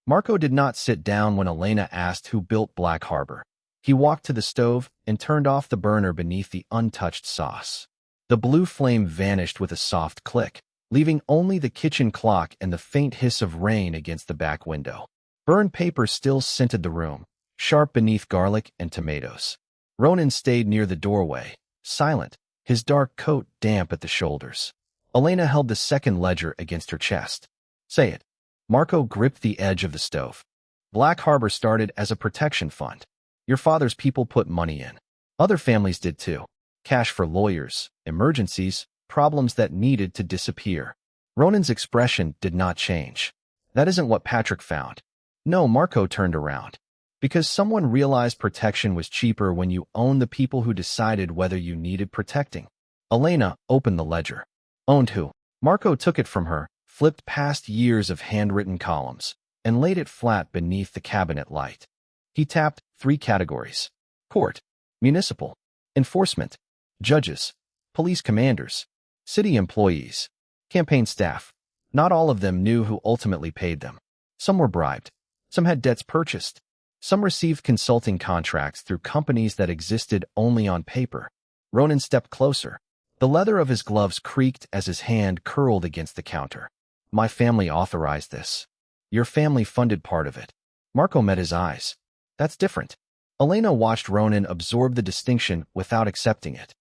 Marco did not sit down when Elena asked who built Black Harbor. He walked to the stove and turned off the burner beneath the untouched sauce. The blue flame vanished with a soft click, leaving only the kitchen clock and the faint hiss of rain against the back window. Burned paper still scented the room, sharp beneath garlic and tomatoes. Ronan stayed near the doorway, silent, his dark coat damp at the shoulders. Elena held the second ledger against her chest. Say it. Marco gripped the edge of the stove. Black Harbor started as a protection fund. Your father's people put money in. Other families did too. Cash for lawyers, emergencies, problems that needed to disappear. Ronan's expression did not change. That isn't what Patrick found. No, Marco turned around. Because someone realized protection was cheaper when you owned the people who decided whether you needed protecting. Elena opened the ledger. Owned who? Marco took it from her, flipped past years of handwritten columns, and laid it flat beneath the cabinet light. He tapped 3 categories: court, municipal, enforcement, judges, police commanders, city employees, campaign staff. Not all of them knew who ultimately paid them. Some were bribed. Some had debts purchased. Some received consulting contracts through companies that existed only on paper. Ronan stepped closer. The leather of his gloves creaked as his hand curled against the counter. My family authorized this. Your family funded part of it. Marco met his eyes. That's different. Elena watched Ronan absorb the distinction without accepting it.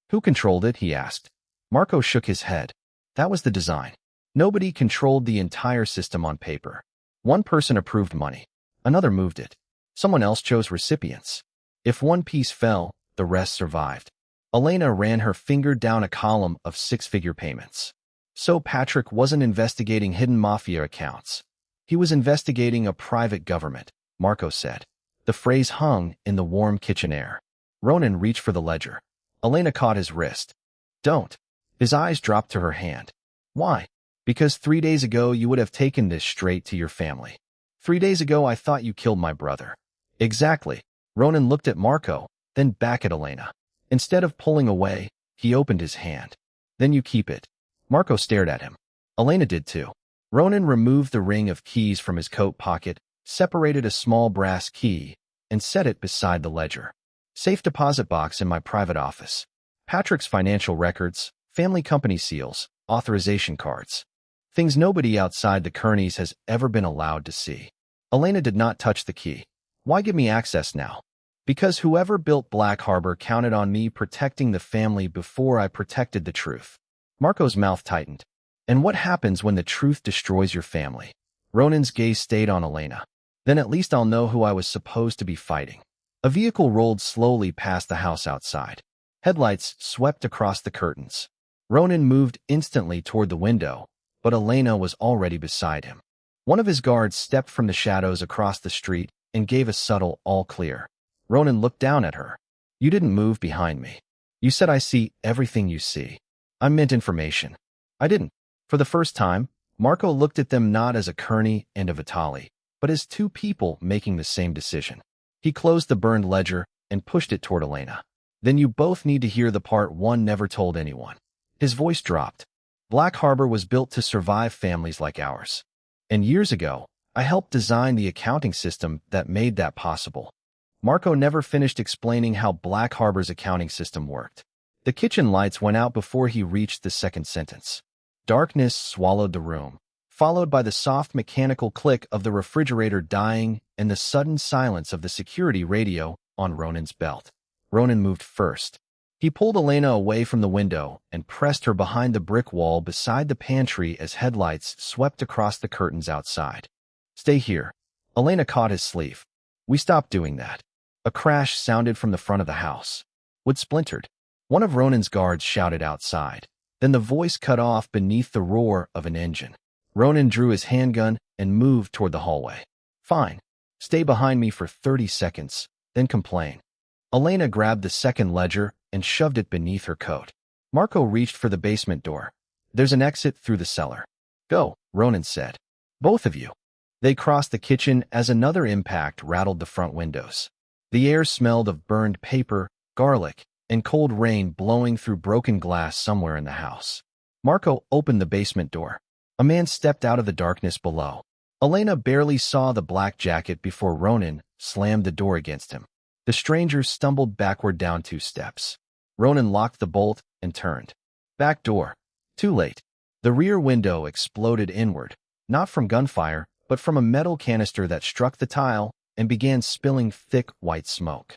Who controlled it, he asked. Marco shook his head. That was the design. Nobody controlled the entire system on paper. One person approved money. Another moved it. Someone else chose recipients. If one piece fell, the rest survived. Elena ran her finger down a column of 6-figure payments. So Patrick wasn't investigating hidden mafia accounts. He was investigating a private government, Marco said. The phrase hung in the warm kitchen air. Ronan reached for the ledger. Elena caught his wrist. Don't. His eyes dropped to her hand. Why? Because 3 days ago you would have taken this straight to your family. 3 days ago I thought you killed my brother. Exactly. Ronan looked at Marco, then back at Elena. Instead of pulling away, he opened his hand. Then you keep it. Marco stared at him. Elena did too. Ronan removed the ring of keys from his coat pocket, separated a small brass key, and set it beside the ledger. Safe deposit box in my private office. Patrick's financial records, family company seals, authorization cards. Things nobody outside the Kearneys has ever been allowed to see. Elena did not touch the key. Why give me access now? Because whoever built Black Harbor counted on me protecting the family before I protected the truth. Marco's mouth tightened. And what happens when the truth destroys your family? Ronan's gaze stayed on Elena. Then at least I'll know who I was supposed to be fighting. A vehicle rolled slowly past the house outside. Headlights swept across the curtains. Ronan moved instantly toward the window, but Elena was already beside him. One of his guards stepped from the shadows across the street and gave a subtle all clear. Ronan looked down at her. You didn't move behind me. You said I see everything you see. I meant information. I didn't. For the first time, Marco looked at them not as a Kearney and a Vitale, but as 2 people making the same decision. He closed the burned ledger and pushed it toward Elena. Then you both need to hear the part one never told anyone. His voice dropped. Black Harbor was built to survive families like ours. And years ago, I helped design the accounting system that made that possible. Marco never finished explaining how Black Harbor's accounting system worked. The kitchen lights went out before he reached the second sentence. Darkness swallowed the room, followed by the soft mechanical click of the refrigerator dying and the sudden silence of the security radio on Ronan's belt. Ronan moved first. He pulled Elena away from the window and pressed her behind the brick wall beside the pantry as headlights swept across the curtains outside. Stay here. Elena caught his sleeve. We stopped doing that. A crash sounded from the front of the house. Wood splintered. One of Ronan's guards shouted outside. Then the voice cut off beneath the roar of an engine. Ronan drew his handgun and moved toward the hallway. Fine. Stay behind me for 30 seconds, then complain. Elena grabbed the second ledger and shoved it beneath her coat. Marco reached for the basement door. There's an exit through the cellar. Go, Ronan said. Both of you. They crossed the kitchen as another impact rattled the front windows. The air smelled of burned paper, garlic, and cold rain blowing through broken glass somewhere in the house. Marco opened the basement door. A man stepped out of the darkness below. Elena barely saw the black jacket before Ronan slammed the door against him. The stranger stumbled backward down 2 steps. Ronan locked the bolt and turned. Back door. Too late. The rear window exploded inward, not from gunfire, but from a metal canister that struck the tile and began spilling thick white smoke.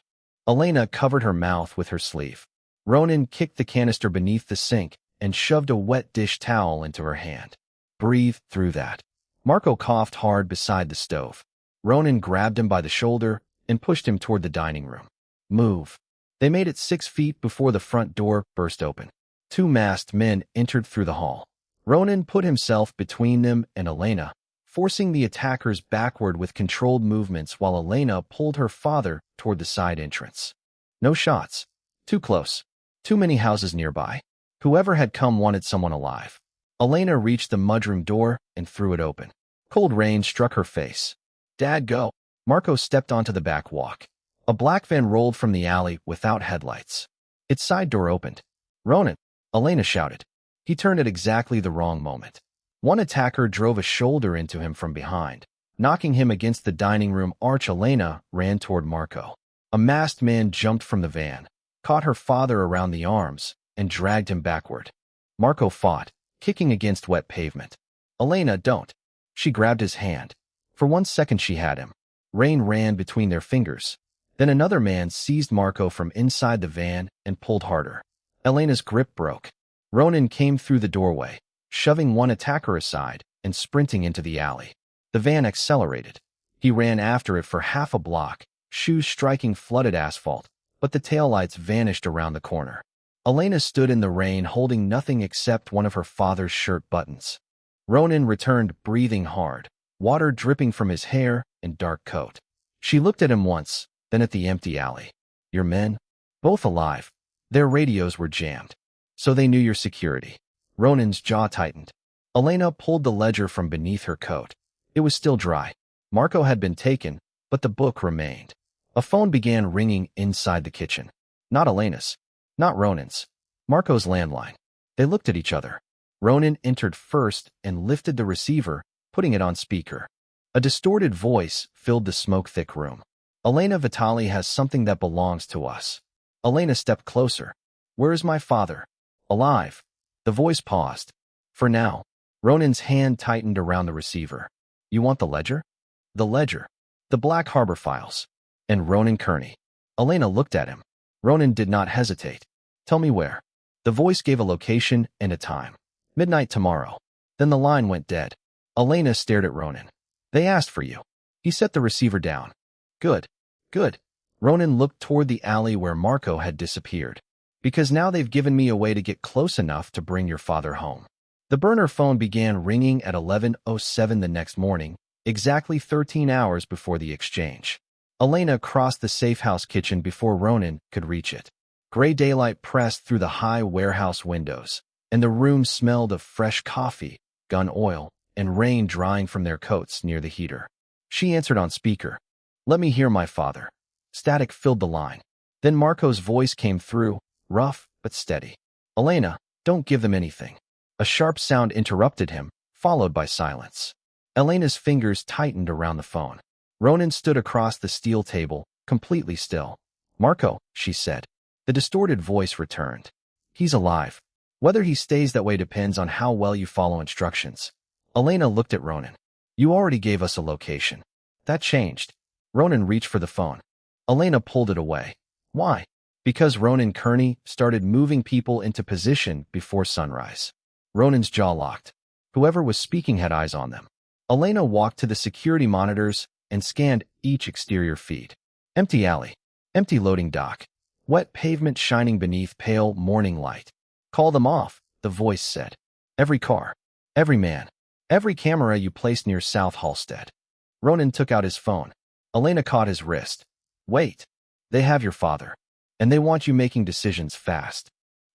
Elena covered her mouth with her sleeve. Ronan kicked the canister beneath the sink and shoved a wet dish towel into her hand. Breathe through that. Marco coughed hard beside the stove. Ronan grabbed him by the shoulder and pushed him toward the dining room. Move. They made it 6 feet before the front door burst open. 2 masked men entered through the hall. Ronan put himself between them and Elena, forcing the attackers backward with controlled movements while Elena pulled her father toward the side entrance. No shots. Too close. Too many houses nearby. Whoever had come wanted someone alive. Elena reached the mudroom door and threw it open. Cold rain struck her face. Dad, go. Marco stepped onto the back walk. A black van rolled from the alley without headlights. Its side door opened. Ronan, Elena shouted. He turned at exactly the wrong moment. One attacker drove a shoulder into him from behind, knocking him against the dining room arch. Elena ran toward Marco. A masked man jumped from the van, caught her father around the arms, and dragged him backward. Marco fought, kicking against wet pavement. Elena, don't. She grabbed his hand. For 1 second she had him. Rain ran between their fingers. Then another man seized Marco from inside the van and pulled harder. Elena's grip broke. Ronan came through the doorway, shoving one attacker aside and sprinting into the alley. The van accelerated. He ran after it for half a block, shoes striking flooded asphalt, but the taillights vanished around the corner. Elena stood in the rain holding nothing except one of her father's shirt buttons. Ronan returned breathing hard, water dripping from his hair and dark coat. She looked at him once, then at the empty alley. Your men? Both alive. Their radios were jammed. So they knew your security. Ronan's jaw tightened. Elena pulled the ledger from beneath her coat. It was still dry. Marco had been taken, but the book remained. A phone began ringing inside the kitchen. Not Elena's. Not Ronan's. Marco's landline. They looked at each other. Ronan entered first and lifted the receiver, putting it on speaker. A distorted voice filled the smoke-thick room. Elena Vitale has something that belongs to us. Elena stepped closer. Where is my father? Alive. The voice paused. For now. Ronan's hand tightened around the receiver. You want the ledger? The ledger. The Black Harbor files. And Ronan Kearney. Elena looked at him. Ronan did not hesitate. Tell me where. The voice gave a location and a time. Midnight tomorrow. Then the line went dead. Elena stared at Ronan. They asked for you. He set the receiver down. Good. Good. Ronan looked toward the alley where Marco had disappeared. Because now they've given me a way to get close enough to bring your father home. The burner phone began ringing at 11:07 the next morning, exactly 13 hours before the exchange. Elena crossed the safe-house kitchen before Ronan could reach it. Gray daylight pressed through the high warehouse windows, and the room smelled of fresh coffee, gun oil, and rain drying from their coats near the heater. She answered on speaker. Let me hear my father. Static filled the line. Then Marco's voice came through, rough but steady. Elena, don't give them anything. A sharp sound interrupted him, followed by silence. Elena's fingers tightened around the phone. Ronan stood across the steel table, completely still. Marco, she said. The distorted voice returned. He's alive. Whether he stays that way depends on how well you follow instructions. Elena looked at Ronan. You already gave us a location. That changed. Ronan reached for the phone. Elena pulled it away. Why? Because Ronan Kearney started moving people into position before sunrise. Ronan's jaw locked. Whoever was speaking had eyes on them. Elena walked to the security monitors and scanned each exterior feed. Empty alley. Empty loading dock. Wet pavement shining beneath pale morning light. Call them off, the voice said. Every car. Every man. Every camera you placed near South Halstead. Ronan took out his phone. Elena caught his wrist. Wait. They have your father. And they want you making decisions fast.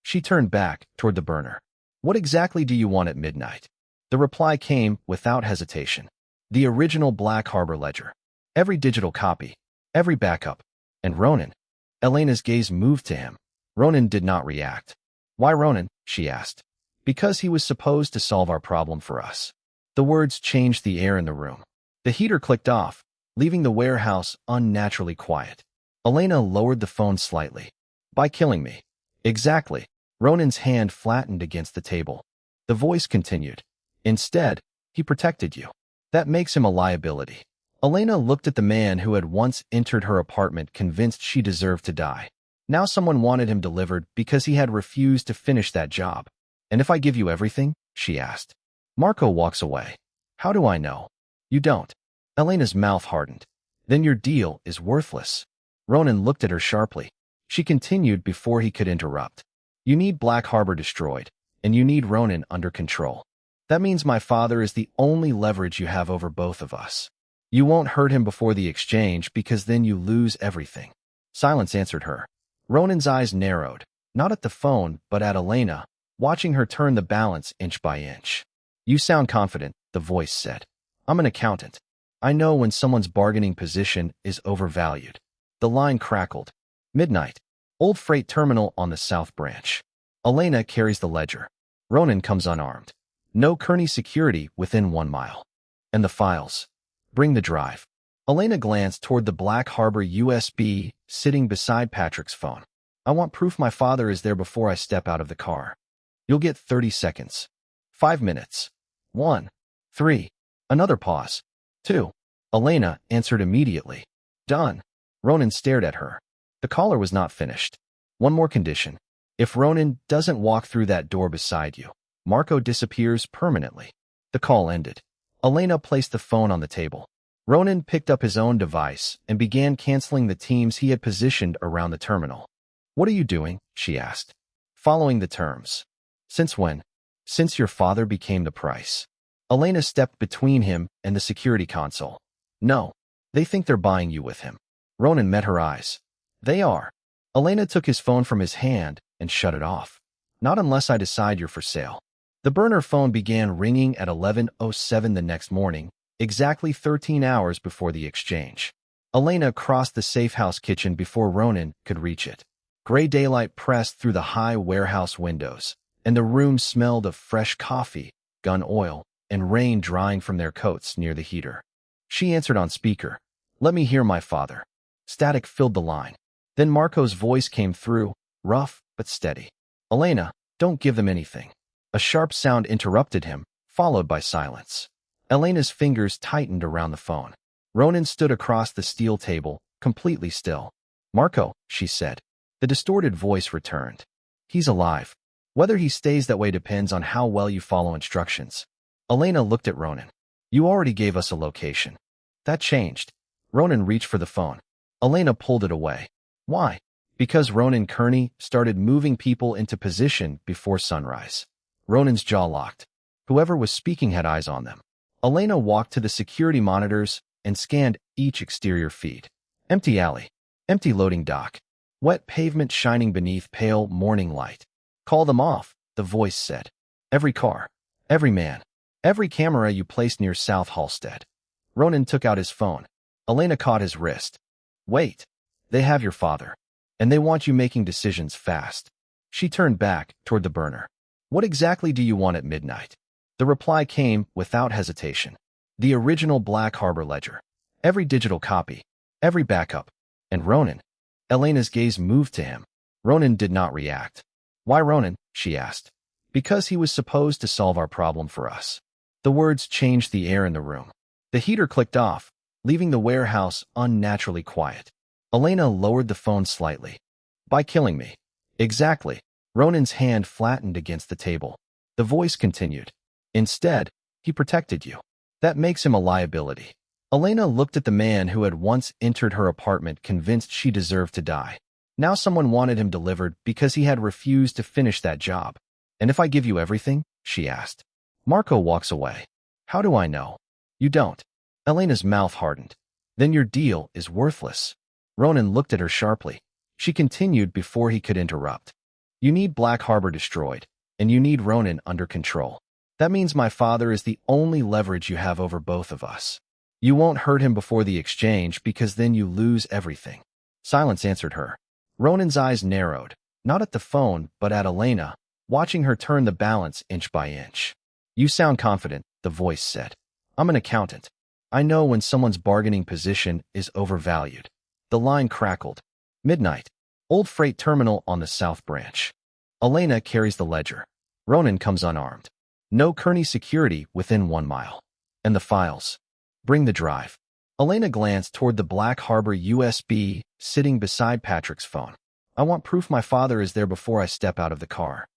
She turned back toward the burner. What exactly do you want at midnight? The reply came without hesitation. The original Black Harbor ledger. Every digital copy. Every backup. And Ronan. Elena's gaze moved to him. Ronan did not react. Why Ronan? She asked. Because he was supposed to solve our problem for us. The words changed the air in the room. The heater clicked off, leaving the warehouse unnaturally quiet. Elena lowered the phone slightly. By killing me. Exactly. Ronan's hand flattened against the table. The voice continued. Instead, he protected you. That makes him a liability. Elena looked at the man who had once entered her apartment convinced she deserved to die. Now someone wanted him delivered because he had refused to finish that job. And if I give you everything? She asked. Marco walks away. How do I know? You don't. Elena's mouth hardened. Then your deal is worthless. Ronan looked at her sharply. She continued before he could interrupt. You need Black Harbor destroyed, and you need Ronan under control. That means my father is the only leverage you have over both of us. You won't hurt him before the exchange because then you lose everything. Silence answered her. Ronan's eyes narrowed, not at the phone, but at Elena, watching her turn the balance inch by inch. You sound confident, the voice said. I'm an accountant. I know when someone's bargaining position is overvalued. The line crackled. Midnight. Old freight terminal on the South Branch. Elena carries the ledger. Ronan comes unarmed. No Kearney security within 1 mile. And the files. Bring the drive. Elena glanced toward the Black Harbor USB sitting beside Patrick's phone. I want proof my father is there before I step out of the car. You'll get 30 seconds. 5 minutes. 1. 3. Another pause. 2. Elena answered immediately. Done. Ronan stared at her. The caller was not finished. One more condition. If Ronan doesn't walk through that door beside you, Marco disappears permanently. The call ended. Elena placed the phone on the table. Ronan picked up his own device and began canceling the teams he had positioned around the terminal. What are you doing? She asked. Following the terms. Since when? Since your father became the price. Elena stepped between him and the security console. No. They think they're buying you with him. Ronan met her eyes. They are. Elena took his phone from his hand and shut it off. Not unless I decide you're for sale. The burner phone began ringing at 11:07 the next morning, exactly 13 hours before the exchange. Elena crossed the safe house kitchen before Ronan could reach it. Gray daylight pressed through the high warehouse windows, and the room smelled of fresh coffee, gun oil, and rain drying from their coats near the heater. She answered on speaker. Let me hear my father. Static filled the line. Then Marco's voice came through, rough but steady. Elena, don't give them anything. A sharp sound interrupted him, followed by silence. Elena's fingers tightened around the phone. Ronan stood across the steel table, completely still. Marco, she said. The distorted voice returned. He's alive. Whether he stays that way depends on how well you follow instructions. Elena looked at Ronan. You already gave us a location. That changed. Ronan reached for the phone. Elena pulled it away. Why? Because Ronan Kearney started moving people into position before sunrise. Ronan's jaw locked. Whoever was speaking had eyes on them. Elena walked to the security monitors and scanned each exterior feed. Empty alley. Empty loading dock. Wet pavement shining beneath pale morning light. Call them off, the voice said. Every car. Every man. Every camera you placed near South Halstead. Ronan took out his phone. Elena caught his wrist. Wait. They have your father. And they want you making decisions fast. She turned back toward the burner. What exactly do you want at midnight? The reply came without hesitation. The original Black Harbor ledger. Every digital copy. Every backup. And Ronan. Elena's gaze moved to him. Ronan did not react. Why Ronan? She asked. Because he was supposed to solve our problem for us. The words changed the air in the room. The heater clicked off, leaving the warehouse unnaturally quiet. Elena lowered the phone slightly. By killing me. Exactly. Ronan's hand flattened against the table. The voice continued. Instead, he protected you. That makes him a liability. Elena looked at the man who had once entered her apartment convinced she deserved to die. Now someone wanted him delivered because he had refused to finish that job. And if I give you everything? She asked. Marco walks away. How do I know? You don't. Elena's mouth hardened. Then your deal is worthless. Ronan looked at her sharply. She continued before he could interrupt. You need Black Harbor destroyed, and you need Ronan under control. That means my father is the only leverage you have over both of us. You won't hurt him before the exchange because then you lose everything. Silence answered her. Ronan's eyes narrowed, not at the phone, but at Elena, watching her turn the balance inch by inch. You sound confident, the voice said. I'm an accountant. I know when someone's bargaining position is overvalued. The line crackled. Midnight. Old freight terminal on the South Branch. Elena carries the ledger. Ronan comes unarmed. No Kearney security within 1 mile. And the files. Bring the drive. Elena glanced toward the Black Harbor USB sitting beside Patrick's phone. I want proof my father is there before I step out of the car.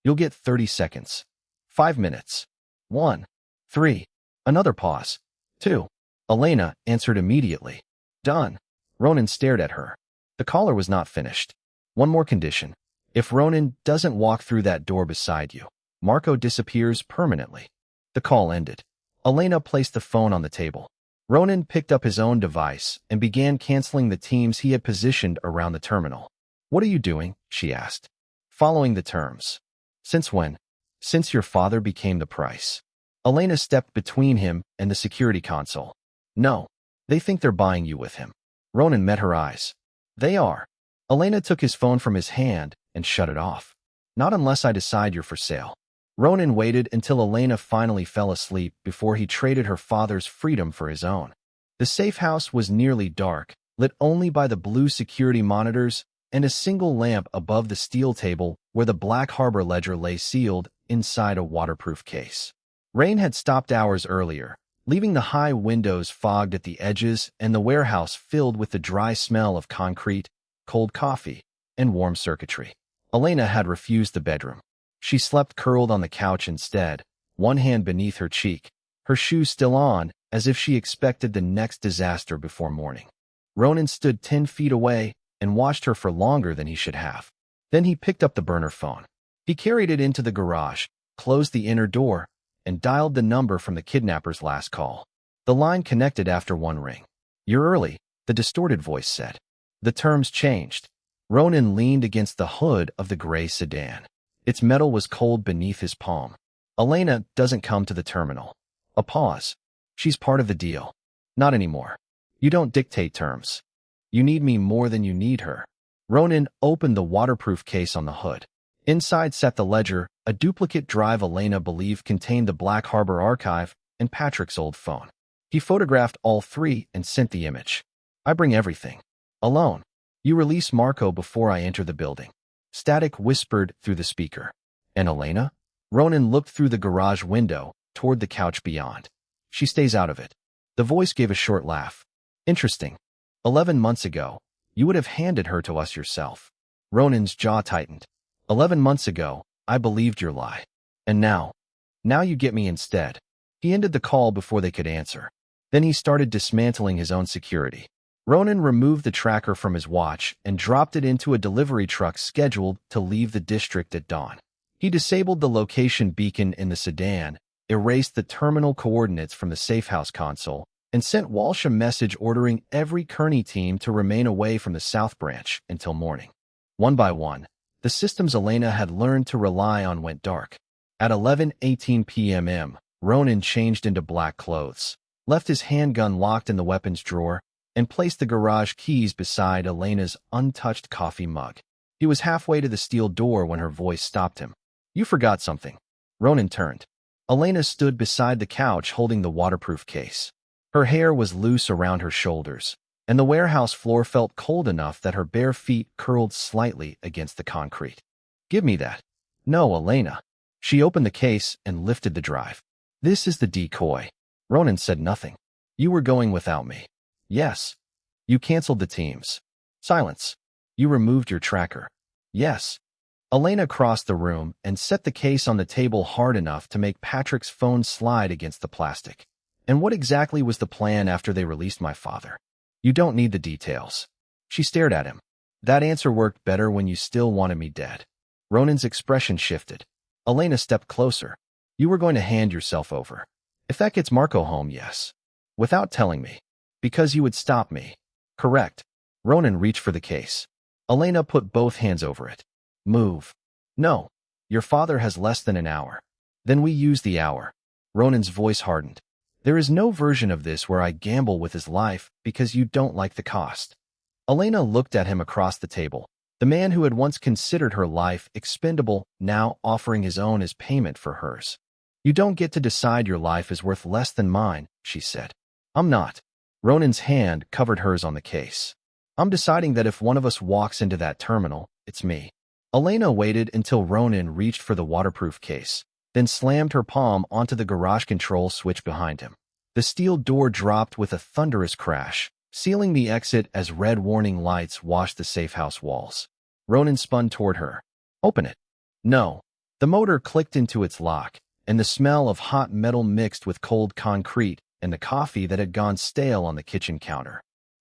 You'll get 30 seconds. 5 minutes. 1. 3. Another pause. 2. Elena answered immediately. Done. Ronan stared at her. The caller was not finished. One more condition. If Ronan doesn't walk through that door beside you, Marco disappears permanently. The call ended. Elena placed the phone on the table. Ronan picked up his own device and began canceling the teams he had positioned around the terminal. What are you doing? She asked. Following the terms. Since when? Since your father became the price. Elena stepped between him and the security console. No. They think they're buying you with him. Ronan met her eyes. They are. Elena took his phone from his hand and shut it off. Not unless I decide you're for sale. Ronan waited until Elena finally fell asleep before he traded her father's freedom for his own. The safe house was nearly dark, lit only by the blue security monitors and a single lamp above the steel table where the Black Harbor ledger lay sealed inside a waterproof case. Rain had stopped hours earlier, leaving the high windows fogged at the edges and the warehouse filled with the dry smell of concrete, cold coffee, and warm circuitry. Elena had refused the bedroom. She slept curled on the couch instead, one hand beneath her cheek, her shoes still on, as if she expected the next disaster before morning. Ronan stood 10 feet away and watched her for longer than he should have. Then he picked up the burner phone. He carried it into the garage, closed the inner door, and dialed the number from the kidnapper's last call. The line connected after one ring. You're early, the distorted voice said. The terms changed. Ronan leaned against the hood of the gray sedan. Its metal was cold beneath his palm. Elena doesn't come to the terminal. A pause. She's part of the deal. Not anymore. You don't dictate terms. You need me more than you need her. Ronan opened the waterproof case on the hood. Inside sat the ledger, a duplicate drive Elena believed contained the Black Harbor archive and Patrick's old phone. He photographed all three and sent the image. I bring everything. Alone. You release Marco before I enter the building. Static whispered through the speaker. And Elena? Ronan looked through the garage window, toward the couch beyond. She stays out of it. The voice gave a short laugh. Interesting. 11 months ago, you would have handed her to us yourself. Ronan's jaw tightened. 11 months ago, I believed your lie. And now you get me instead. He ended the call before they could answer. Then he started dismantling his own security. Ronan removed the tracker from his watch and dropped it into a delivery truck scheduled to leave the district at dawn. He disabled the location beacon in the sedan, erased the terminal coordinates from the safehouse console, and sent Walsh a message ordering every Kearney team to remain away from the South Branch until morning. One by one, the systems Elena had learned to rely on went dark. At 11:18 p.m., Ronan changed into black clothes, left his handgun locked in the weapons drawer, and placed the garage keys beside Elena's untouched coffee mug. He was halfway to the steel door when her voice stopped him. You forgot something. Ronan turned. Elena stood beside the couch holding the waterproof case. Her hair was loose around her shoulders, and the warehouse floor felt cold enough that her bare feet curled slightly against the concrete. Give me that. No, Elena. She opened the case and lifted the drive. This is the decoy. Ronan said nothing. You were going without me. Yes. You canceled the teams. Silence. You removed your tracker. Yes. Elena crossed the room and set the case on the table hard enough to make Patrick's phone slide against the plastic. And what exactly was the plan after they released my father? You don't need the details. She stared at him. That answer worked better when you still wanted me dead. Ronan's expression shifted. Elena stepped closer. You were going to hand yourself over. If that gets Marco home, yes. Without telling me. Because you would stop me. Correct. Ronan reached for the case. Elena put both hands over it. Move. No. Your father has less than an hour. Then we use the hour. Ronan's voice hardened. There is no version of this where I gamble with his life because you don't like the cost. Elena looked at him across the table. The man who had once considered her life expendable, now offering his own as payment for hers. You don't get to decide your life is worth less than mine, she said. I'm not. Ronan's hand covered hers on the case. I'm deciding that if one of us walks into that terminal, it's me. Elena waited until Ronan reached for the waterproof case, then slammed her palm onto the garage control switch behind him. The steel door dropped with a thunderous crash, sealing the exit as red warning lights washed the safe house walls. Ronan spun toward her. Open it. No. The motor clicked into its lock, and the smell of hot metal mixed with cold concrete and the coffee that had gone stale on the kitchen counter.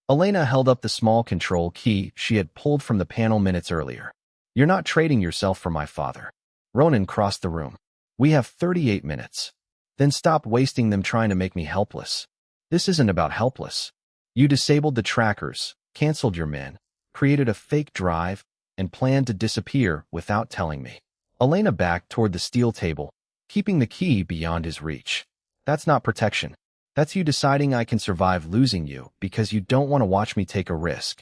Elena held up the small control key she had pulled from the panel minutes earlier. You're not trading yourself for my father. Ronan crossed the room. We have 38 minutes. Then stop wasting them trying to make me helpless. This isn't about helpless. You disabled the trackers, canceled your men, created a fake drive, and planned to disappear without telling me. Elena backed toward the steel table, keeping the key beyond his reach. That's not protection. That's you deciding I can survive losing you because you don't want to watch me take a risk.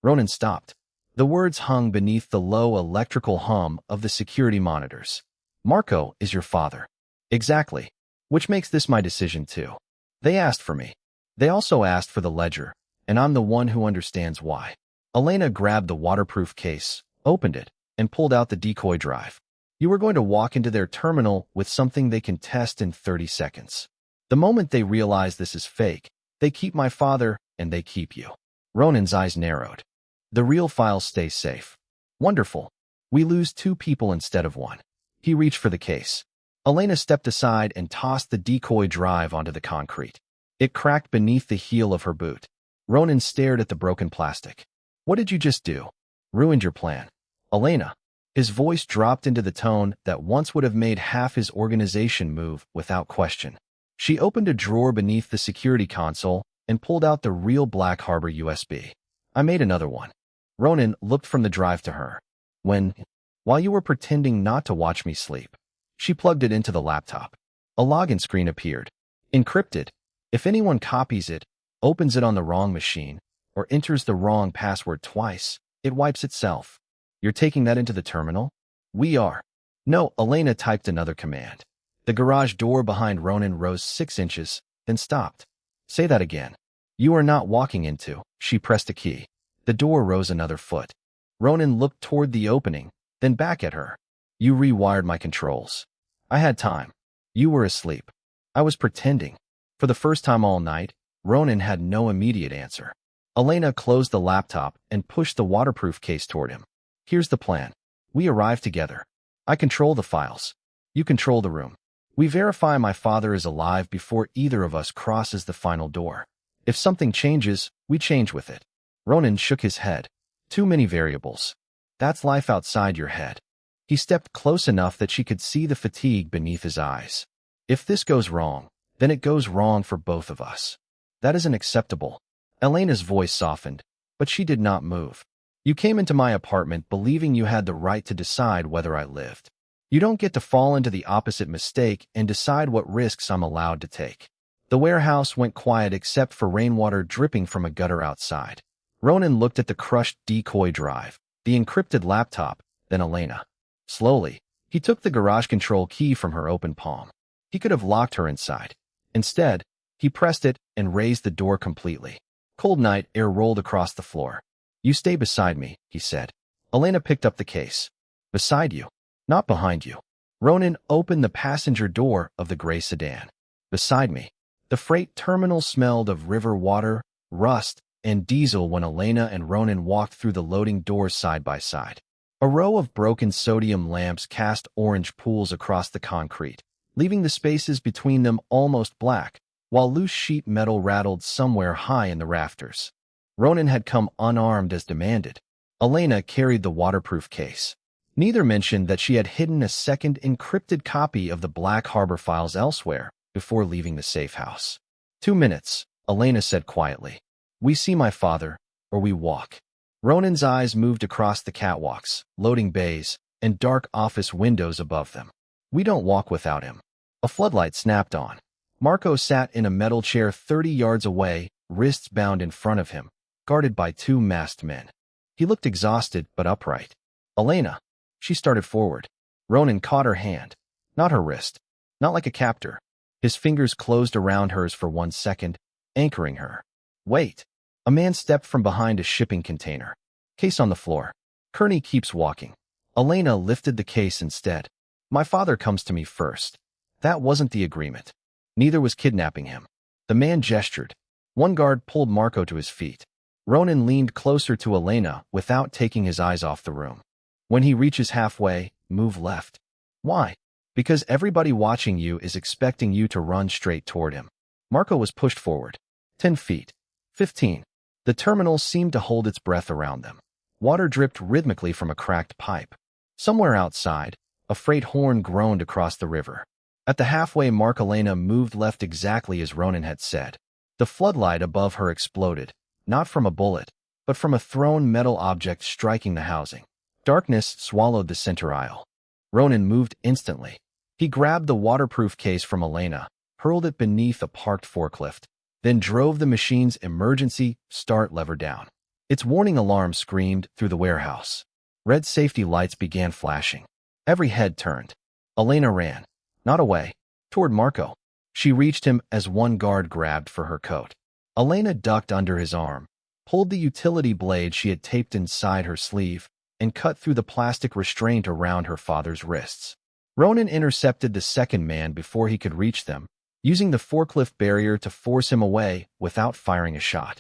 Ronan stopped. The words hung beneath the low electrical hum of the security monitors. Marco is your father. Exactly. Which makes this my decision too. They asked for me. They also asked for the ledger, and I'm the one who understands why. Elena grabbed the waterproof case, opened it, and pulled out the decoy drive. You were going to walk into their terminal with something they can test in 30 seconds. The moment they realize this is fake, they keep my father, and they keep you. Ronan's eyes narrowed. The real file stays safe. Wonderful. We lose 2 people instead of 1. He reached for the case. Elena stepped aside and tossed the decoy drive onto the concrete. It cracked beneath the heel of her boot. Ronan stared at the broken plastic. What did you just do? Ruined your plan. Elena. His voice dropped into the tone that once would have made half his organization move without question. She opened a drawer beneath the security console and pulled out the real Black Harbor USB. I made another one. Ronan looked from the drive to her. While you were pretending not to watch me sleep. She plugged it into the laptop. A login screen appeared. Encrypted. If anyone copies it, opens it on the wrong machine, or enters the wrong password twice, it wipes itself. You're taking that into the terminal? We are. No, Elena typed another command. The garage door behind Ronan rose 6 inches, then stopped. Say that again. You are not walking into. She pressed a key. The door rose another foot. Ronan looked toward the opening, then back at her. You rewired my controls. I had time. You were asleep. I was pretending. For the first time all night, Ronan had no immediate answer. Elena closed the laptop and pushed the waterproof case toward him. Here's the plan. We arrive together. I control the files. You control the room. We verify my father is alive before either of us crosses the final door. If something changes, we change with it. Ronan shook his head. Too many variables. That's life outside your head. He stepped close enough that she could see the fatigue beneath his eyes. If this goes wrong, then it goes wrong for both of us. That isn't acceptable. Elena's voice softened, but she did not move. You came into my apartment believing you had the right to decide whether I lived. You don't get to fall into the opposite mistake and decide what risks I'm allowed to take. The warehouse went quiet except for rainwater dripping from a gutter outside. Ronan looked at the crushed decoy drive, the encrypted laptop, then Elena. Slowly, he took the garage control key from her open palm. He could have locked her inside. Instead, he pressed it and raised the door completely. Cold night air rolled across the floor. You stay beside me, he said. Elena picked up the case. Beside you, not behind you. Ronan opened the passenger door of the gray sedan. Beside me. The freight terminal smelled of river water, rust, and diesel when Elena and Ronan walked through the loading doors side by side. A row of broken sodium lamps cast orange pools across the concrete, leaving the spaces between them almost black, while loose sheet metal rattled somewhere high in the rafters. Ronan had come unarmed as demanded. Elena carried the waterproof case. Neither mentioned that she had hidden a second encrypted copy of the Black Harbor files elsewhere before leaving the safe house. 2 minutes, Elena said quietly. We see my father, or we walk. Ronan's eyes moved across the catwalks, loading bays, and dark office windows above them. We don't walk without him. A floodlight snapped on. Marco sat in a metal chair 30 yards away, wrists bound in front of him, guarded by 2 masked men. He looked exhausted but upright. Elena. She started forward. Ronan caught her hand. Not her wrist. Not like a captor. His fingers closed around hers for 1 second, anchoring her. Wait. A man stepped from behind a shipping container. Case on the floor. Kearney keeps walking. Elena lifted the case instead. My father comes to me first. That wasn't the agreement. Neither was kidnapping him. The man gestured. One guard pulled Marco to his feet. Ronan leaned closer to Elena without taking his eyes off the room. When he reaches halfway, move left. Why? Because everybody watching you is expecting you to run straight toward him. Marco was pushed forward. 10 feet. 15. The terminal seemed to hold its breath around them. Water dripped rhythmically from a cracked pipe. Somewhere outside, a freight horn groaned across the river. At the halfway mark, Elena moved left exactly as Ronan had said. The floodlight above her exploded, not from a bullet, but from a thrown metal object striking the housing. Darkness swallowed the center aisle. Ronan moved instantly. He grabbed the waterproof case from Elena, hurled it beneath a parked forklift, then drove the machine's emergency start lever down. Its warning alarm screamed through the warehouse. Red safety lights began flashing. Every head turned. Elena ran, not away, toward Marco. She reached him as one guard grabbed for her coat. Elena ducked under his arm, pulled the utility blade she had taped inside her sleeve, and cut through the plastic restraint around her father's wrists. Ronan intercepted the second man before he could reach them, using the forklift barrier to force him away without firing a shot.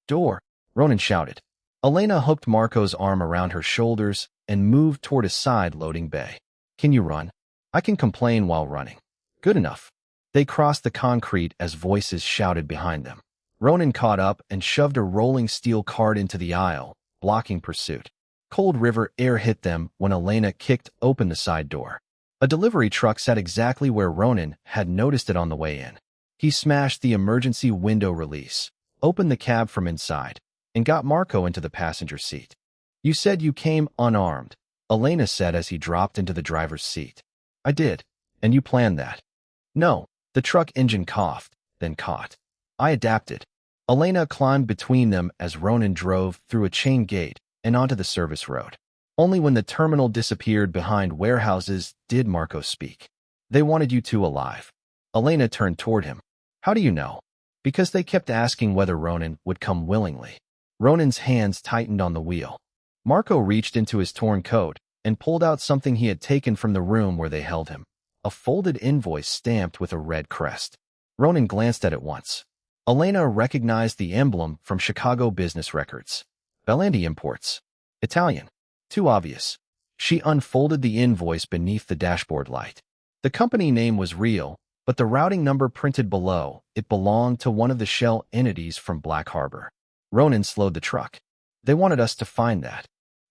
Door, Ronan shouted. Elena hooked Marco's arm around her shoulders and moved toward a side-loading bay. Can you run? I can complain while running. Good enough. They crossed the concrete as voices shouted behind them. Ronan caught up and shoved a rolling steel cart into the aisle, blocking pursuit. Cold river air hit them when Elena kicked open the side door. A delivery truck sat exactly where Ronan had noticed it on the way in. He smashed the emergency window release, opened the cab from inside, and got Marco into the passenger seat. You said you came unarmed, Elena said as he dropped into the driver's seat. I did, and you planned that. No, the truck engine coughed, then caught. I adapted. Elena climbed between them as Ronan drove through a chain gate and onto the service road. Only when the terminal disappeared behind warehouses did Marco speak. They wanted you two alive. Elena turned toward him. How do you know? Because they kept asking whether Ronan would come willingly. Ronan's hands tightened on the wheel. Marco reached into his torn coat and pulled out something he had taken from the room where they held him. A folded invoice stamped with a red crest. Ronan glanced at it once. Elena recognized the emblem from Chicago business records. Belandi Imports. Italian. Too obvious. She unfolded the invoice beneath the dashboard light. The company name was real, but the routing number printed below, it belonged to one of the shell entities from Black Harbor. Ronan slowed the truck. They wanted us to find that.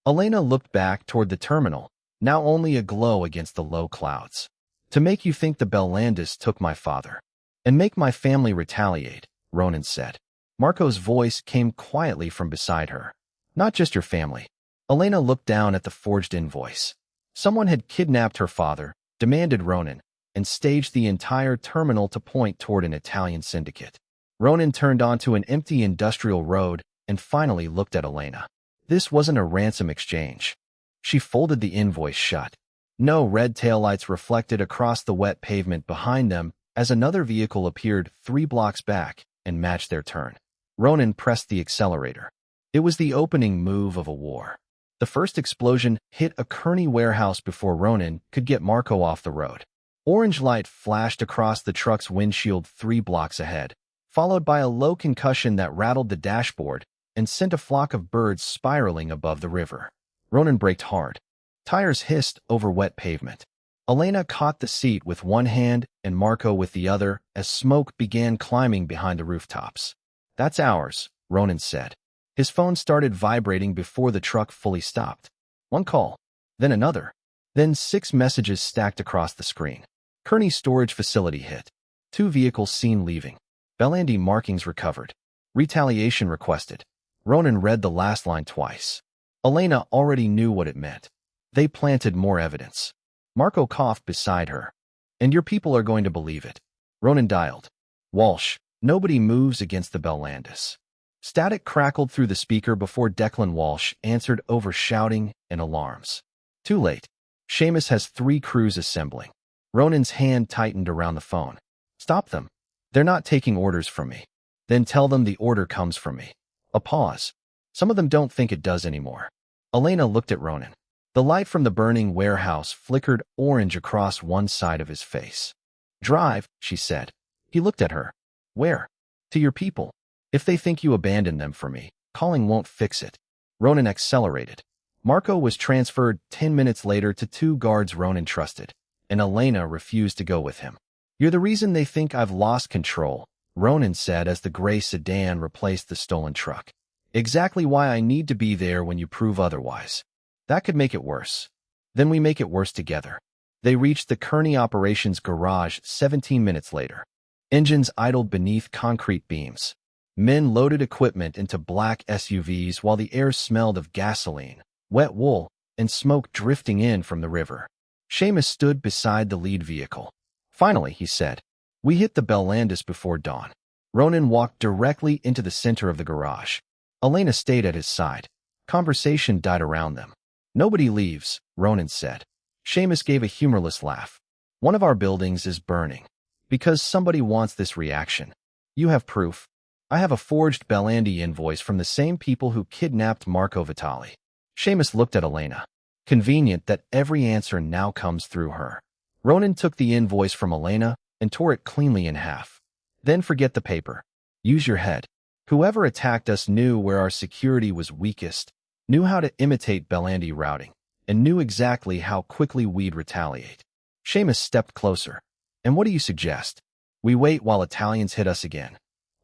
Elena looked back toward the terminal, now only aglow against the low clouds. To make you think the Bellandis took my father. And make my family retaliate, Ronan said. Marco's voice came quietly from beside her. Not just your family. Elena looked down at the forged invoice. Someone had kidnapped her father, demanded Ronan, and staged the entire terminal to point toward an Italian syndicate. Ronan turned onto an empty industrial road and finally looked at Elena. This wasn't a ransom exchange. She folded the invoice shut. No red taillights reflected across the wet pavement behind them as another vehicle appeared 3 blocks back and matched their turn. Ronan pressed the accelerator. It was the opening move of a war. The first explosion hit a Kearney warehouse before Ronan could get Marco off the road. Orange light flashed across the truck's windshield 3 blocks ahead, followed by a low concussion that rattled the dashboard and sent a flock of birds spiraling above the river. Ronan braked hard. Tires hissed over wet pavement. Elena caught the seat with one hand and Marco with the other as smoke began climbing behind the rooftops. That's ours, Ronan said. His phone started vibrating before the truck fully stopped. One call, then another, then 6 messages stacked across the screen. Kearney storage facility hit. 2 vehicles seen leaving. Belandi markings recovered. Retaliation requested. Ronan read the last line twice. Elena already knew what it meant. They planted more evidence. Marco coughed beside her. And your people are going to believe it. Ronan dialed. Walsh, nobody moves against the Bellandis. Static crackled through the speaker before Declan Walsh answered over shouting and alarms. Too late. Seamus has 3 crews assembling. Ronan's hand tightened around the phone. Stop them. They're not taking orders from me. Then tell them the order comes from me. A pause. Some of them don't think it does anymore. Elena looked at Ronan. The light from the burning warehouse flickered orange across one side of his face. Drive, she said. He looked at her. Where? To your people. If they think you abandoned them for me, calling won't fix it. Ronan accelerated. Marco was transferred 10 minutes later to 2 guards Ronan trusted, and Elena refused to go with him. You're the reason they think I've lost control, Ronan said as the gray sedan replaced the stolen truck. Exactly why I need to be there when you prove otherwise. That could make it worse. Then we make it worse together. They reached the Kearney operations garage 17 minutes later. Engines idled beneath concrete beams. Men loaded equipment into black SUVs while the air smelled of gasoline, wet wool, and smoke drifting in from the river. Seamus stood beside the lead vehicle. Finally, he said, we hit the Bellandis before dawn. Ronan walked directly into the center of the garage. Elena stayed at his side. Conversation died around them. Nobody leaves, Ronan said. Seamus gave a humorless laugh. One of our buildings is burning. Because somebody wants this reaction. You have proof. I have a forged Bellandi invoice from the same people who kidnapped Marco Vitale. Seamus looked at Elena. Convenient that every answer now comes through her. Ronan took the invoice from Elena and tore it cleanly in half. Then forget the paper. Use your head. Whoever attacked us knew where our security was weakest, knew how to imitate Bellandi routing, and knew exactly how quickly we'd retaliate. Seamus stepped closer. And what do you suggest? We wait while Italians hit us again.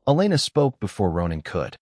Elena spoke before Ronan could.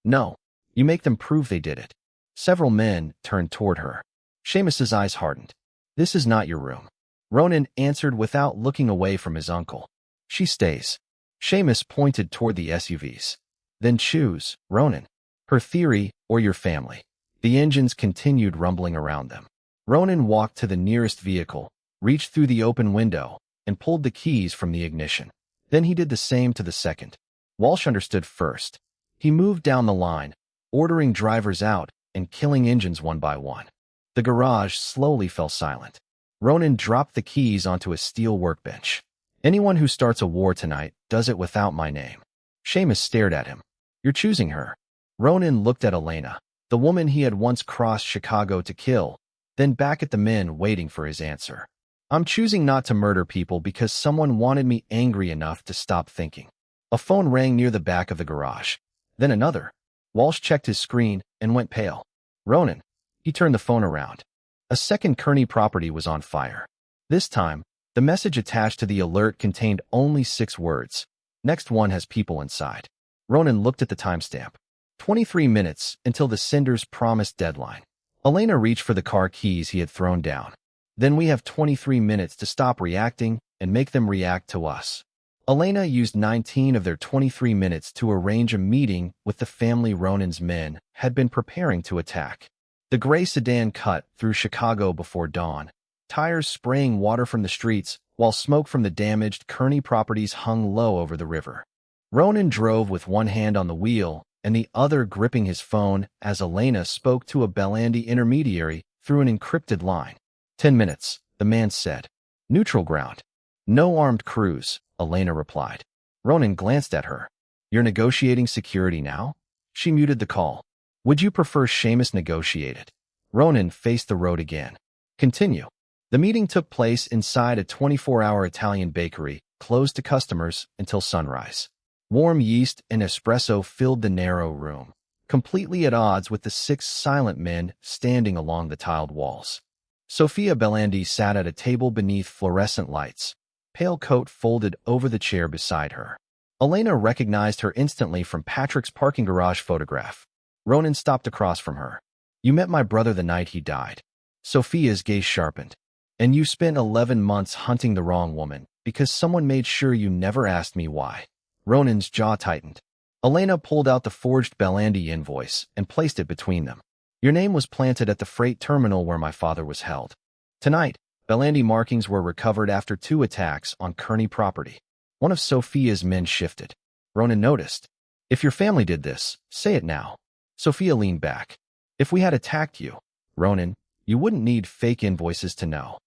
No, you make them prove they did it. Several men turned toward her. Seamus's eyes hardened. This is not your room. Ronan answered without looking away from his uncle. She stays. Seamus pointed toward the SUVs. Then choose, Ronan. Her theory or your family. The engines continued rumbling around them. Ronan walked to the nearest vehicle, reached through the open window, and pulled the keys from the ignition. Then he did the same to the second. Walsh understood first. He moved down the line, ordering drivers out and killing engines one by one. The garage slowly fell silent. Ronan dropped the keys onto a steel workbench. Anyone who starts a war tonight does it without my name. Seamus stared at him. You're choosing her. Ronan looked at Elena, the woman he had once crossed Chicago to kill, then back at the men waiting for his answer. I'm choosing not to murder people because someone wanted me angry enough to stop thinking. A phone rang near the back of the garage. Then another. Walsh checked his screen and went pale. Ronan. He turned the phone around. A second Kearney property was on fire. This time, the message attached to the alert contained only 6 words. Next one has people inside. Ronan looked at the timestamp. 23 minutes until the sender's promised deadline. Elena reached for the car keys he had thrown down. Then we have 23 minutes to stop reacting and make them react to us. Elena used 19 of their 23 minutes to arrange a meeting with the family Ronan's men had been preparing to attack. The gray sedan cut through Chicago before dawn, tires spraying water from the streets while smoke from the damaged Kearney properties hung low over the river. Ronan drove with one hand on the wheel and the other gripping his phone as Elena spoke to a Bellandi intermediary through an encrypted line. 10 minutes, the man said. Neutral ground. No armed crews, Elena replied. Ronan glanced at her. You're negotiating security now? She muted the call. Would you prefer Seamus negotiated? Ronan faced the road again. Continue. The meeting took place inside a 24-hour Italian bakery, closed to customers until sunrise. Warm yeast and espresso filled the narrow room, completely at odds with the 6 silent men standing along the tiled walls. Sofia Bellandi sat at a table beneath fluorescent lights, pale coat folded over the chair beside her. Elena recognized her instantly from Patrick's parking garage photograph. Ronan stopped across from her. You met my brother the night he died. Sophia's gaze sharpened. And you spent 11 months hunting the wrong woman because someone made sure you never asked me why. Ronan's jaw tightened. Elena pulled out the forged Bellandi invoice and placed it between them. Your name was planted at the freight terminal where my father was held. Tonight, Bellandi markings were recovered after 2 attacks on Kearney property. One of Sophia's men shifted. Ronan noticed. If your family did this, say it now. Sophia leaned back. If we had attacked you, Ronan, you wouldn't need fake invoices to know.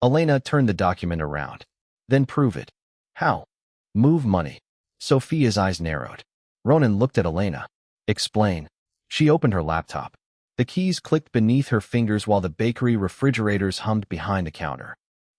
Elena turned the document around. Then prove it. How? Move money. Sophia's eyes narrowed. Ronan looked at Elena. Explain. She opened her laptop. The keys clicked beneath her fingers while the bakery refrigerators hummed behind the counter.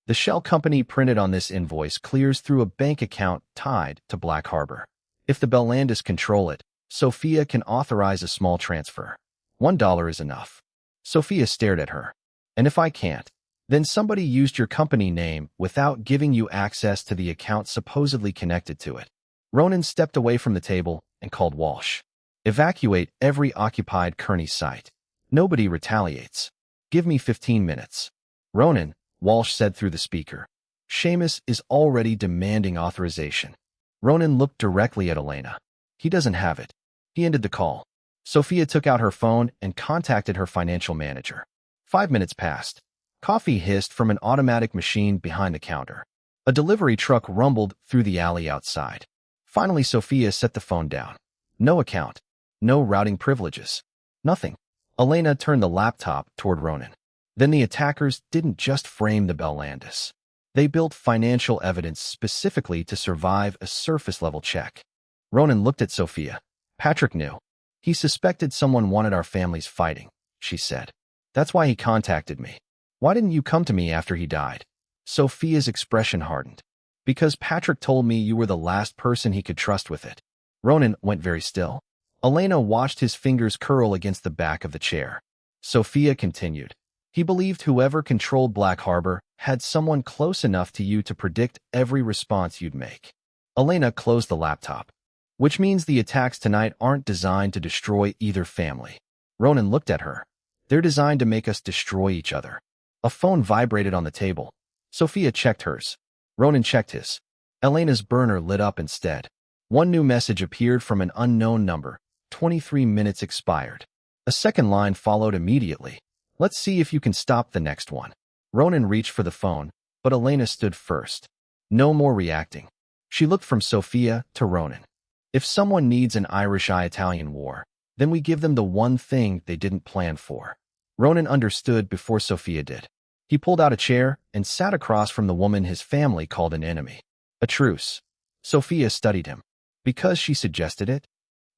The shell company printed on this invoice clears through a bank account tied to Black Harbor. If the Bellandis control it, Sophia can authorize a small transfer. $1 is enough. Sophia stared at her. And if I can't, then somebody used your company name without giving you access to the account supposedly connected to it. Ronan stepped away from the table and called Walsh. Evacuate every occupied Kearney site. Nobody retaliates. Give me 15 minutes. Ronan, Walsh said through the speaker. Seamus is already demanding authorization. Ronan looked directly at Elena. He doesn't have it. He ended the call. Sophia took out her phone and contacted her financial manager. 5 minutes passed. Coffee hissed from an automatic machine behind the counter. A delivery truck rumbled through the alley outside. Finally, Sophia set the phone down. No account. No routing privileges. Nothing. Elena turned the laptop toward Ronan. Then the attackers didn't just frame the Bellandis. They built financial evidence specifically to survive a surface-level check. Ronan looked at Sophia. Patrick knew. He suspected someone wanted our families fighting, she said. That's why he contacted me. Why didn't you come to me after he died? Sophia's expression hardened. Because Patrick told me you were the last person he could trust with it. Ronan went very still. Elena watched his fingers curl against the back of the chair. Sophia continued. He believed whoever controlled Black Harbor had someone close enough to you to predict every response you'd make. Elena closed the laptop. Which means the attacks tonight aren't designed to destroy either family. Ronan looked at her. They're designed to make us destroy each other. A phone vibrated on the table. Sophia checked hers. Ronan checked his. Elena's burner lit up instead. One new message appeared from an unknown number. 23 minutes expired. A second line followed immediately. Let's see if you can stop the next one. Ronan reached for the phone, but Elena stood first. No more reacting. She looked from Sophia to Ronan. If someone needs an Irish-Italian war, then we give them the one thing they didn't plan for. Ronan understood before Sophia did. He pulled out a chair and sat across from the woman his family called an enemy. A truce. Sophia studied him. Because she suggested it?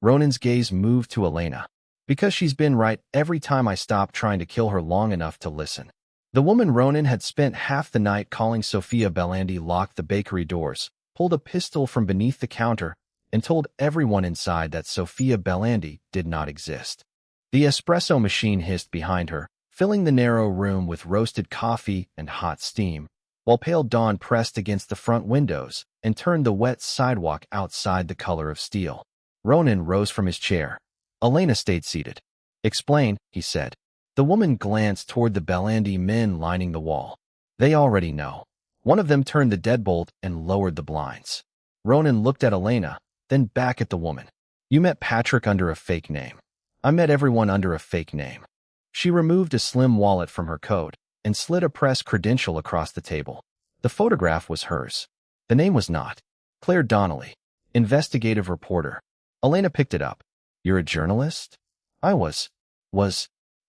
Ronan's gaze moved to Elena. Because she's been right every time I stopped trying to kill her long enough to listen. The woman Ronan had spent half the night calling Sophia Belandi locked the bakery doors, pulled a pistol from beneath the counter, and told everyone inside that Sophia Belandi did not exist. The espresso machine hissed behind her, filling the narrow room with roasted coffee and hot steam, while pale dawn pressed against the front windows and turned the wet sidewalk outside the color of steel. Ronan rose from his chair. Elena stayed seated. Explain, he said. The woman glanced toward the Belandi men lining the wall. They already know. One of them turned the deadbolt and lowered the blinds. Ronan looked at Elena, then back at the woman. You met Patrick under a fake name. I met everyone under a fake name. She removed a slim wallet from her coat and slid a press credential across the table. The photograph was hers. The name was not. Claire Donnelly, investigative reporter. Elena picked it up. You're a journalist? I was.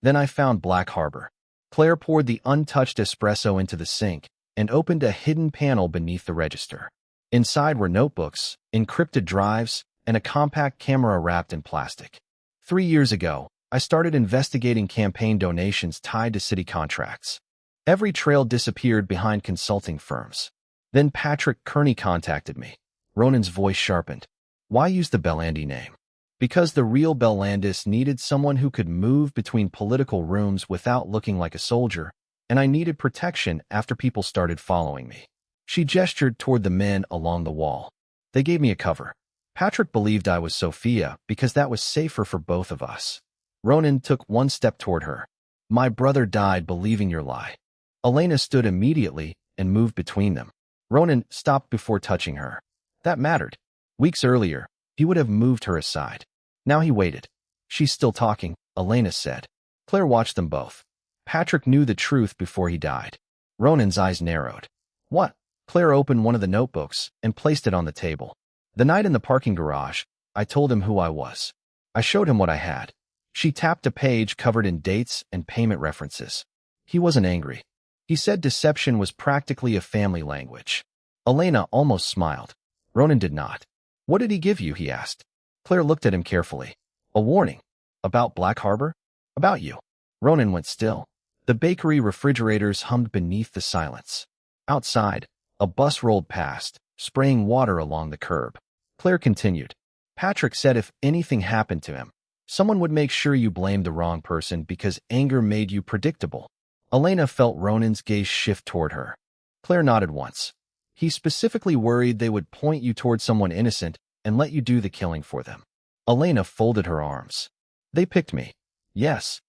Then I found Black Harbor. Claire poured the untouched espresso into the sink and opened a hidden panel beneath the register. Inside were notebooks, encrypted drives, and a compact camera wrapped in plastic. 3 years ago, I started investigating campaign donations tied to city contracts. Every trail disappeared behind consulting firms. Then Patrick Kearney contacted me. Ronan's voice sharpened. Why use the Belandi name? Because the real Bellandis needed someone who could move between political rooms without looking like a soldier, and I needed protection after people started following me. She gestured toward the men along the wall. They gave me a cover. Patrick believed I was Sophia because that was safer for both of us. Ronan took one step toward her. My brother died believing your lie. Elena stood immediately and moved between them. Ronan stopped before touching her. That mattered. Weeks earlier, he would have moved her aside. Now he waited. She's still talking, Elena said. Claire watched them both. Patrick knew the truth before he died. Ronan's eyes narrowed. What? Claire opened one of the notebooks and placed it on the table. The night in the parking garage, I told him who I was. I showed him what I had. She tapped a page covered in dates and payment references. He wasn't angry. He said deception was practically a family language. Elena almost smiled. Ronan did not. What did he give you? He asked. Claire looked at him carefully. A warning. About Black Harbor? About you. Ronan went still. The bakery refrigerators hummed beneath the silence. Outside, a bus rolled past, spraying water along the curb. Claire continued. Patrick said if anything happened to him, someone would make sure you blamed the wrong person because anger made you predictable. Elena felt Ronan's gaze shift toward her. Claire nodded once. He specifically worried they would point you toward someone innocent and let you do the killing for them. Elena folded her arms. They picked me. Yes.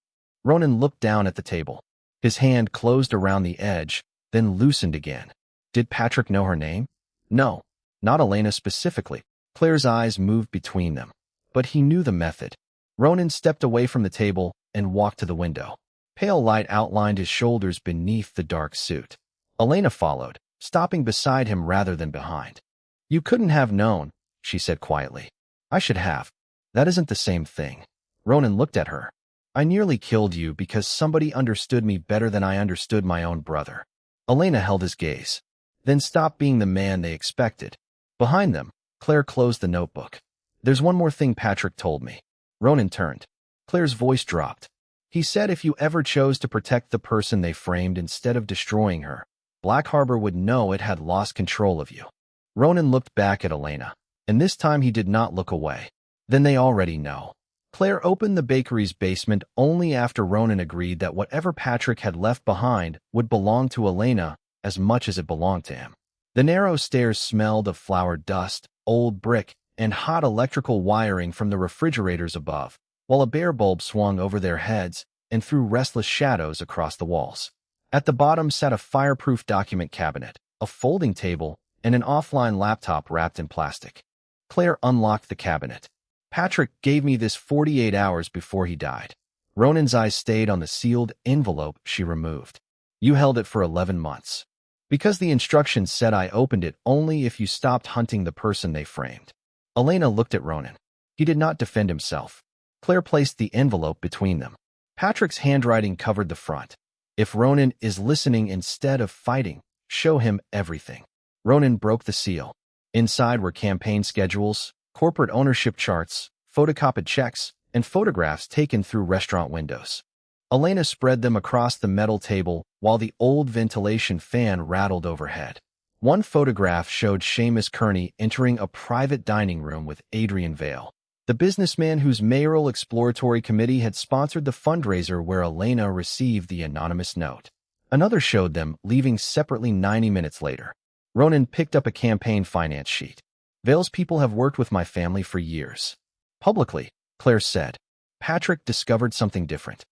Ronan looked down at the table. His hand closed around the edge, then loosened again. Did Patrick know her name? No, not Elena specifically. Claire's eyes moved between them. But he knew the method. Ronan stepped away from the table and walked to the window. Pale light outlined his shoulders beneath the dark suit. Elena followed, stopping beside him rather than behind. You couldn't have known, she said quietly. I should have. That isn't the same thing. Ronan looked at her. I nearly killed you because somebody understood me better than I understood my own brother. Elena held his gaze, then stopped being the man they expected. Behind them, Claire closed the notebook. There's one more thing Patrick told me. Ronan turned. Claire's voice dropped. He said if you ever chose to protect the person they framed instead of destroying her, Black Harbor would know it had lost control of you. Ronan looked back at Elena, and this time he did not look away. Then they already know. Claire opened the bakery's basement only after Ronan agreed that whatever Patrick had left behind would belong to Elena as much as it belonged to him. The narrow stairs smelled of flour dust, old brick, and hot electrical wiring from the refrigerators above, while a bare bulb swung over their heads and threw restless shadows across the walls. At the bottom sat a fireproof document cabinet, a folding table, and an offline laptop wrapped in plastic. Claire unlocked the cabinet. Patrick gave me this 48 hours before he died. Ronan's eyes stayed on the sealed envelope she removed. You held it for 11 months. Because the instructions said I opened it only if you stopped hunting the person they framed. Elena looked at Ronan. He did not defend himself. Claire placed the envelope between them. Patrick's handwriting covered the front. If Ronan is listening instead of fighting, show him everything. Ronan broke the seal. Inside were campaign schedules, corporate ownership charts, photocopied checks, and photographs taken through restaurant windows. Elena spread them across the metal table while the old ventilation fan rattled overhead. One photograph showed Seamus Kearney entering a private dining room with Adrian Vale, the businessman whose mayoral exploratory committee had sponsored the fundraiser where Elena received the anonymous note. Another showed them leaving separately 90 minutes later. Ronan picked up a campaign finance sheet. Vale's people have worked with my family for years. Publicly, Claire said. Patrick discovered something different.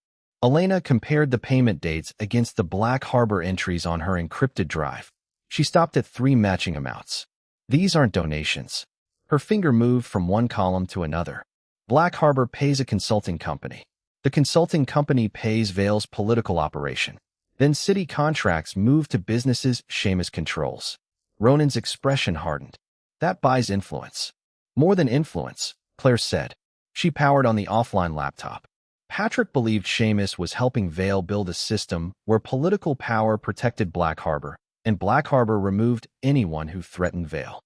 Elena compared the payment dates against the Black Harbor entries on her encrypted drive. She stopped at 3 matching amounts. These aren't donations. Her finger moved from one column to another. Black Harbor pays a consulting company. The consulting company pays Vale's political operation. Then city contracts move to businesses Seamus controls. Ronan's expression hardened. That buys influence. More than influence, Claire said. She powered on the offline laptop. Patrick believed Seamus was helping Vale build a system where political power protected Black Harbor, and Black Harbor removed anyone who threatened Vale.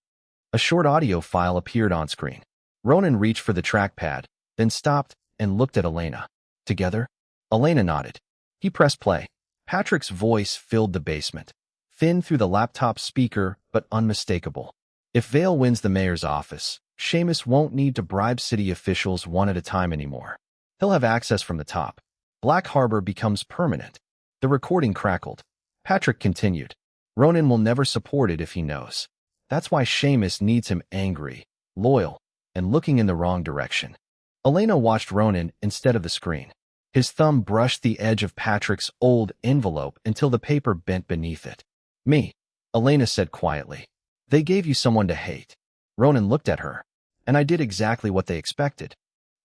A short audio file appeared on screen. Ronan reached for the trackpad, then stopped and looked at Elena. Together? Elena nodded. He pressed play. Patrick's voice filled the basement. Thin through the laptop speaker, but unmistakable. If Vale wins the mayor's office, Seamus won't need to bribe city officials one at a time anymore. He'll have access from the top. Black Harbor becomes permanent. The recording crackled. Patrick continued. Ronan will never support it if he knows. That's why Seamus needs him angry, loyal, and looking in the wrong direction. Elena watched Ronan instead of the screen. His thumb brushed the edge of Patrick's old envelope until the paper bent beneath it. Me, Elena said quietly. They gave you someone to hate. Ronan looked at her. And I did exactly what they expected.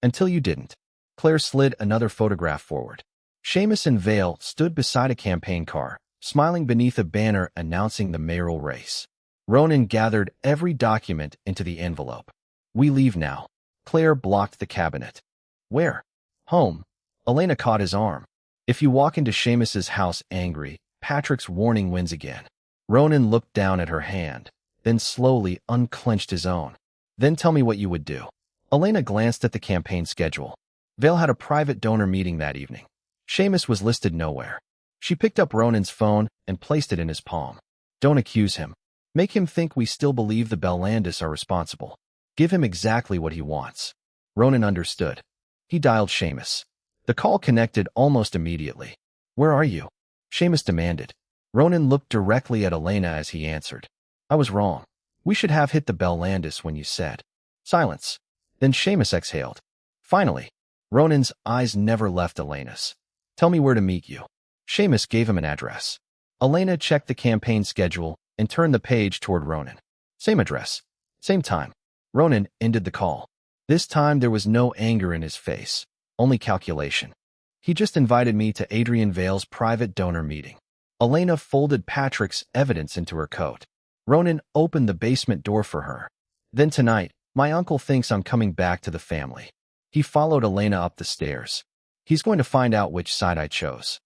Until you didn't. Claire slid another photograph forward. Seamus and Vale stood beside a campaign car, smiling beneath a banner announcing the mayoral race. Ronan gathered every document into the envelope. We leave now. Claire blocked the cabinet. Where? Home. Elena caught his arm. If you walk into Seamus's house angry, Patrick's warning wins again. Ronan looked down at her hand, then slowly unclenched his own. Then tell me what you would do. Elena glanced at the campaign schedule. Vale had a private donor meeting that evening. Seamus was listed nowhere. She picked up Ronan's phone and placed it in his palm. Don't accuse him. Make him think we still believe the Bellandis are responsible. Give him exactly what he wants. Ronan understood. He dialed Seamus. The call connected almost immediately. Where are you? Seamus demanded. Ronan looked directly at Elena as he answered. I was wrong. We should have hit the Bellandis when you said. Silence. Then Seamus exhaled. Finally. Ronan's eyes never left Elena's. Tell me where to meet you. Seamus gave him an address. Elena checked the campaign schedule and turned the page toward Ronan. Same address. Same time. Ronan ended the call. This time there was no anger in his face, only calculation. He just invited me to Adrian Vale's private donor meeting. Elena folded Patrick's evidence into her coat. Ronan opened the basement door for her. Then tonight, my uncle thinks I'm coming back to the family. He followed Elena up the stairs. He's going to find out which side I chose.